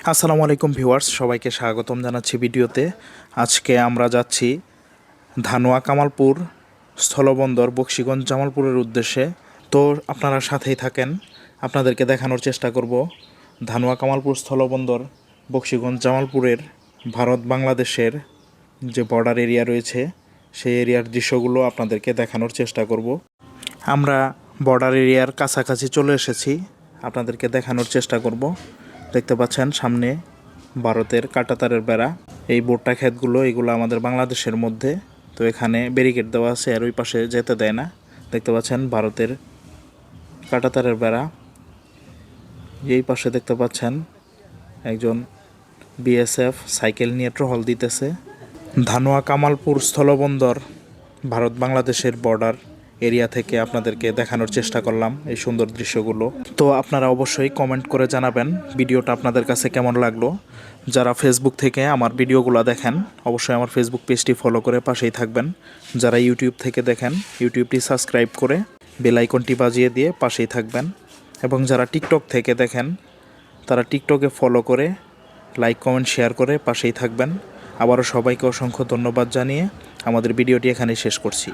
আসসালামু আলাইকুম ভিউয়ার্স, সবাইকে স্বাগতম জানাচ্ছি ভিডিওতে। আজকে আমরা যাচ্ছি ধানোয়া কামালপুর স্থলবন্দর বকশীগঞ্জ জামালপুরের উদ্দেশ্যে। তো আপনারা সাথেই থাকেন, আপনাদেরকে দেখানোর চেষ্টা করব ধানোয়া কামালপুর স্থলবন্দর বকশীগঞ্জ জামালপুরের ভারত বাংলাদেশের যে বর্ডার এরিয়া রয়েছে সেই এরিয়ার দৃশ্যগুলো আপনাদেরকে দেখানোর চেষ্টা করব। আমরা বর্ডার এরিয়ার কাছাকাছি চলে এসেছি, আপনাদেরকে দেখানোর চেষ্টা করব। দেখতে পাচ্ছেন সামনে ভারতের কাঁটাতারের বেড়া। এই ভুট্টা ক্ষেতগুলো এগুলো আমাদের বাংলাদেশের মধ্যে। তো এখানে ব্যারিকেড দেওয়া আছে, আর ওই পাশে যেতে দেয় না। দেখতে পাচ্ছেন ভারতের কাঁটাতারের বেড়া। এই পাশে দেখতে পাচ্ছেন একজন বিএসএফ সাইকেল নিয়ে টহল দিতেছে। ধানোয়া কামালপুর স্থলবন্দর ভারত বাংলাদেশের বর্ডার এরিয়া থেকে আপনাদেরকে দেখানোর চেষ্টা করলাম এই সুন্দর দৃশ্যগুলো। তো আপনারা অবশ্যই কমেন্ট করে জানাবেন ভিডিওটা আপনাদের কাছে কেমন লাগলো। যারা ফেসবুক থেকে আমার ভিডিওগুলো দেখেন অবশ্যই আমার ফেসবুক পেজটি ফলো করে পাশেই থাকবেন। যারা ইউটিউব থেকে দেখেন ইউটিউবটি সাবস্ক্রাইব করে বেল আইকনটি বাজিয়ে দিয়ে পাশেই থাকবেন। এবং যারা টিকটক থেকে দেখেন তারা টিকটকে ফলো করে লাইক কমেন্ট শেয়ার করে পাশেই থাকবেন। আবারও সবাইকে অসংখ্য ধন্যবাদ জানিয়ে আমাদের ভিডিওটি এখানেই শেষ করছি।